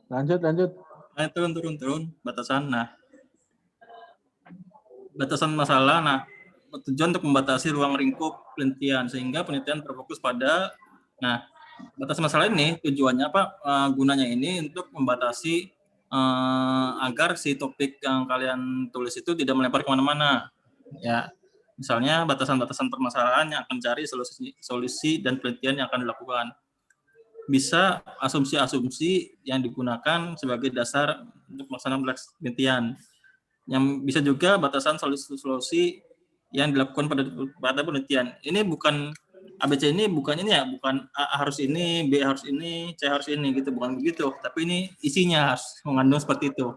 Lanjut. Turun. Batasan. Nah, batasan masalah. Nah, tujuan untuk membatasi ruang lingkup penelitian sehingga penelitian berfokus pada. Nah, batasan masalah ini tujuannya apa? Gunanya ini untuk membatasi agar si topik yang kalian tulis itu tidak melebar kemana-mana. Ya, misalnya batasan-batasan permasalahan yang akan cari solusi dan penelitian yang akan dilakukan. Bisa asumsi-asumsi yang digunakan sebagai dasar untuk melaksanakan penelitian. Yang bisa juga batasan solusi yang dilakukan pada penelitian. Ini bukan ABC, ini bukan ini ya, bukan A harus ini, B harus ini, C harus ini gitu, bukan begitu. Tapi ini isinya harus mengandung seperti itu.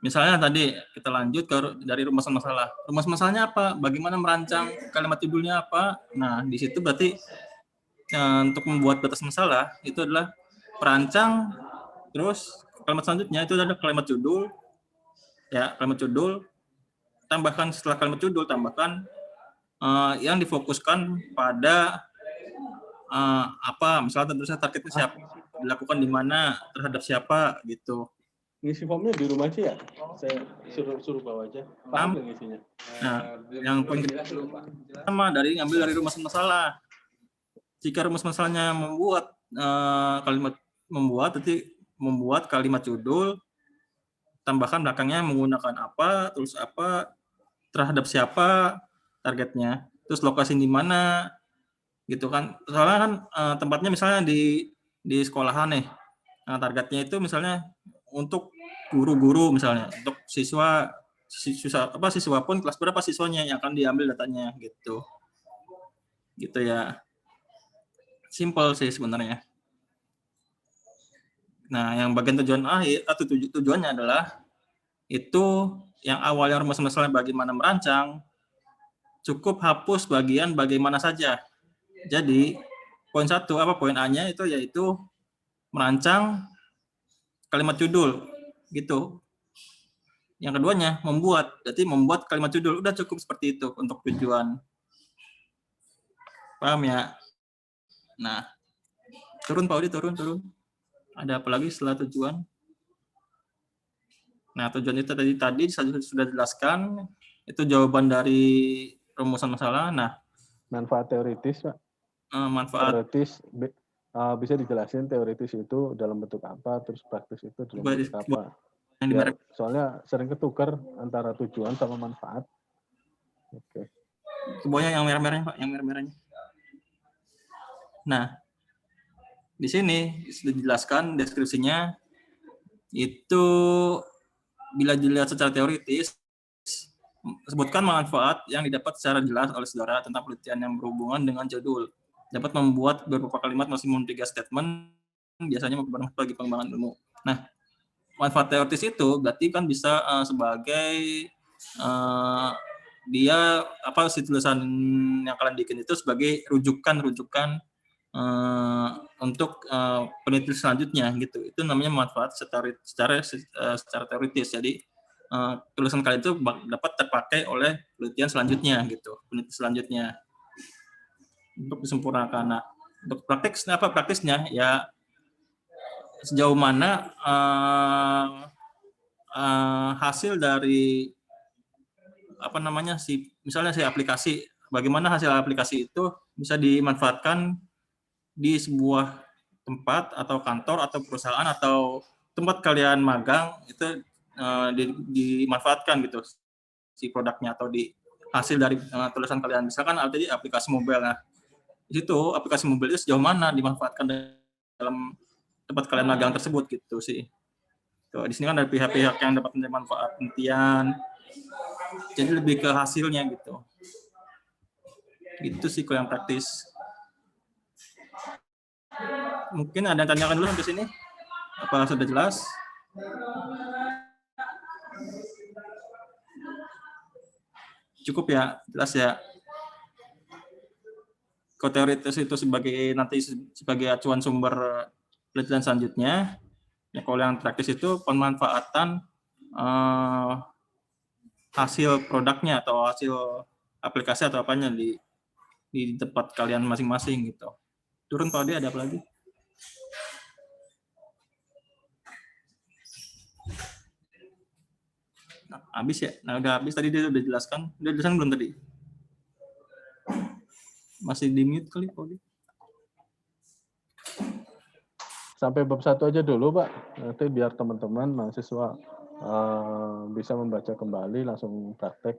Misalnya tadi kita lanjut dari rumusan masalah. Rumus masalahnya apa? Bagaimana merancang, kalimat judulnya apa? Nah, di situ berarti untuk membuat batas masalah itu adalah perancang, terus kalimat selanjutnya itu adalah kalimat judul. Ya, kalimat judul, tambahkan setelah kalimat judul, tambahkan yang difokuskan pada apa, misalnya tentu saja targetnya siapa, dilakukan di mana, terhadap siapa gitu. Ngisi formnya di rumah sih ya? Saya suruh bawa aja. Paham nggak ngisinya? Nah, yang poin pertama ngambil dari rumus masalah. Jika rumus masalahnya membuat membuat kalimat judul, tambahkan belakangnya menggunakan apa, tulis apa, terhadap siapa targetnya, terus lokasi di mana, gitu kan. Soalnya kan tempatnya misalnya di sekolahan nih. Nah, targetnya itu misalnya untuk guru-guru misalnya, untuk siswa pun kelas berapa siswanya yang akan diambil datanya gitu. Gitu ya. Simple sih sebenarnya. Nah, yang bagian tujuan akhir atau tujuannya adalah itu yang awalnya rumus masalah bagaimana merancang, cukup hapus bagian bagaimana saja. Jadi poin A-nya itu yaitu merancang kalimat judul gitu. Yang keduanya berarti membuat kalimat judul, udah cukup seperti itu untuk tujuan. Paham ya? Nah, turun Pak Udi, turun. Ada apa lagi setelah tujuan? Nah, tujuan itu tadi sudah dijelaskan. Itu jawaban dari rumusan masalah. Nah, manfaat teoritis, Pak. Manfaat teoritis bisa dijelasin teoritis itu dalam bentuk apa, terus praktis itu dalam bentuk apa. Ya, soalnya sering ketukar antara tujuan sama manfaat. Oke. Kebawahnya yang merah-merahnya, Pak, yang merah-merahnya. Nah, di sini sudah dijelaskan deskripsinya itu bila dilihat secara teoritis, sebutkan manfaat yang didapat secara jelas oleh saudara tentang penelitian yang berhubungan dengan judul. Dapat membuat beberapa kalimat maksimum 3 statement, biasanya bermanfaat bagi pengembangan ilmu. Nah, manfaat teoritis itu berarti kan bisa sebagai dia apa si tulisan yang kalian bikin itu sebagai rujukan untuk penelitian selanjutnya gitu. Itu namanya manfaat secara teoritis. Jadi tulisan kalian itu dapat terpakai oleh penelitian selanjutnya gitu, penelitian selanjutnya untuk disempurnakan. Nah, untuk praktisnya ya sejauh mana hasil dari apa namanya misalnya aplikasi, bagaimana hasil aplikasi itu bisa dimanfaatkan di sebuah tempat atau kantor atau perusahaan atau tempat kalian magang itu dimanfaatkan gitu si produknya atau di hasil dari tulisan kalian. Misalkan tadi aplikasi mobile, nah di situ aplikasi mobile itu sejauh mana dimanfaatkan dalam tempat kalian magang tersebut gitu sih. Tuh, di sini kan ada pihak-pihak yang dapat menerima manfaat penelitian, jadi lebih ke hasilnya gitu. Itu sih kalau yang praktis. Mungkin ada yang tanyakan dulu sampai sini? Apa sudah jelas? Cukup ya, jelas ya. Kalau teoritis itu nanti sebagai acuan sumber penelitian selanjutnya. Ya, kalau yang praktis itu pemanfaatan hasil produknya atau hasil aplikasi atau apanya di tempat kalian masing-masing gitu. Turun Pak Ade, ada apa lagi? Nah, habis ya? Nah, udah habis tadi dia udah jelaskan. Udah jelaskan belum tadi? Masih di mute kali Pak Ade? Sampai bab 1 aja dulu, Pak. Nanti biar teman-teman mahasiswa bisa membaca kembali, langsung praktek.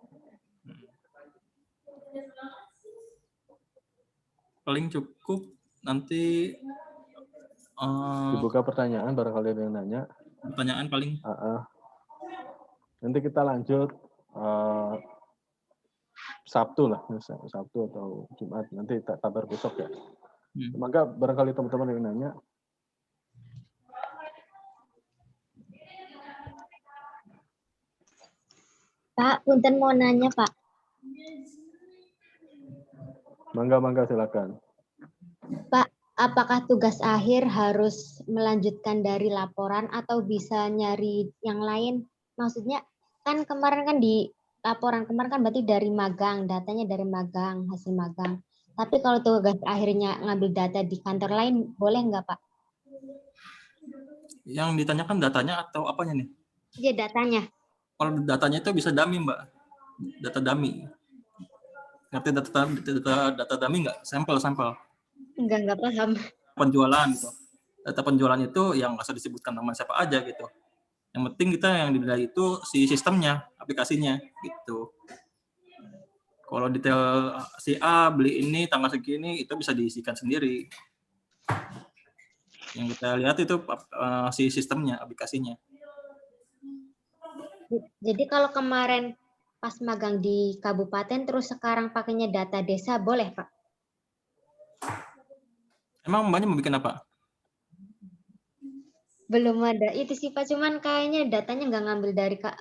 Paling cukup nanti dibuka pertanyaan barangkali ada yang nanya. Pertanyaan paling. Nanti kita lanjut Sabtu lah, Sabtu atau Jumat. Nanti kabar besok ya. Maka barangkali teman-teman yang nanya. Pak, punten mau nanya, Pak. Mangga silakan. Pak, apakah tugas akhir harus melanjutkan dari laporan atau bisa nyari yang lain? Maksudnya kan kemarin kan di laporan kemarin kan berarti dari magang, datanya dari magang, hasil magang. Tapi kalau tugas akhirnya ngambil data di kantor lain, boleh nggak, Pak? Yang ditanyakan datanya atau apanya nih? Iya, datanya. Kalau datanya itu bisa dummy, Mbak. Data dummy. Ngerti data dummy nggak? Sampel. Enggak paham. Penjualan gitu. Data penjualan itu yang nggak usah disebutkan nama siapa aja gitu. Yang penting kita yang dinilai itu si sistemnya, aplikasinya gitu. Kalau detail si A beli ini tanggal segini itu bisa diisikan sendiri. Yang kita lihat itu si sistemnya, aplikasinya. Jadi kalau kemarin pas magang di kabupaten terus sekarang pakainya data desa boleh, Pak? Emang Mbaknya mau bikin apa? Belum ada itu sih Pak, cuman kayaknya datanya nggak ngambil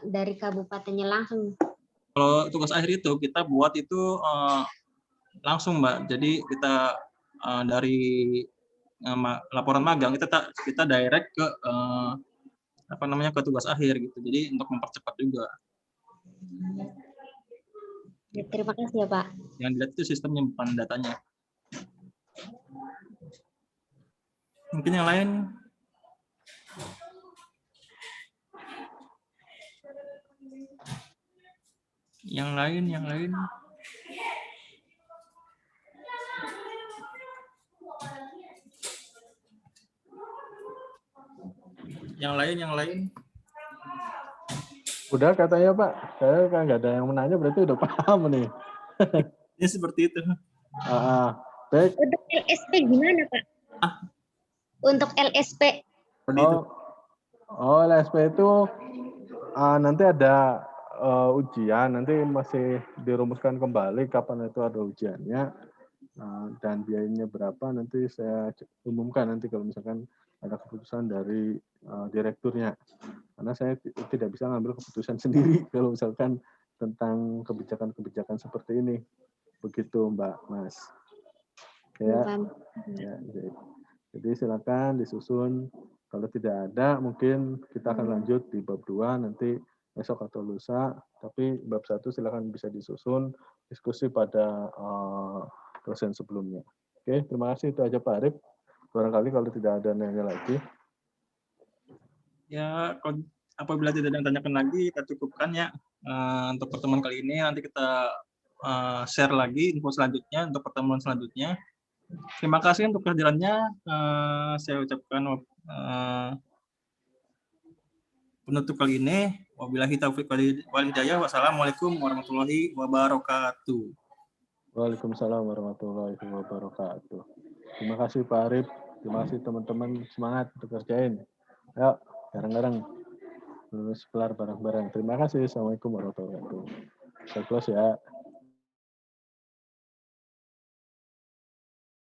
dari kabupatennya langsung. Kalau tugas akhir itu kita buat itu langsung Mbak. Jadi kita dari laporan magang kita direct ke ke tugas akhir gitu. Jadi untuk mempercepat juga. Ya, terima kasih ya Pak. Yang dilihat itu sistemnya bukan datanya. Mungkin yang lain. Yang lain. Yang lain. Udah katanya Pak, saya kan nggak ada yang menanya berarti udah paham nih. Ini seperti itu. Baik. Untuk LSP gimana Pak? Untuk LSP. LSP itu nanti ada ujian, nanti masih dirumuskan kembali kapan itu ada ujiannya dan biayanya berapa nanti saya umumkan nanti kalau misalkan ada keputusan dari direkturnya. Karena saya tidak bisa ngambil keputusan sendiri kalau misalkan tentang kebijakan-kebijakan seperti ini. Begitu Mbak Mas. Ya, jadi silakan disusun. Kalau tidak ada, mungkin kita akan lanjut di bab 2 nanti besok atau lusa. Tapi bab 1 silakan bisa disusun diskusi pada dosen sebelumnya. Oke, terima kasih. Itu aja Pak Arif. Barangkali kalau tidak ada nanya lagi. Ya, apabila tidak ada yang tanyakan lagi, kita cukupkan ya untuk pertemuan kali ini. Nanti kita share lagi info selanjutnya untuk pertemuan selanjutnya. Terima kasih untuk kehadirannya. Saya ucapkan penutup kali ini. Wabillahi taufiq wal hidayah. Wassalamualaikum warahmatullahi wabarakatuh. Waalaikumsalam warahmatullahi wabarakatuh. Terima kasih Pak Arif. Terima kasih teman-teman. Semangat untuk kerjain. Yuk, bareng-bareng. Lulus kelar bareng-bareng. Terima kasih. Assalamualaikum warahmatullahi wabarakatuh. Saya close ya.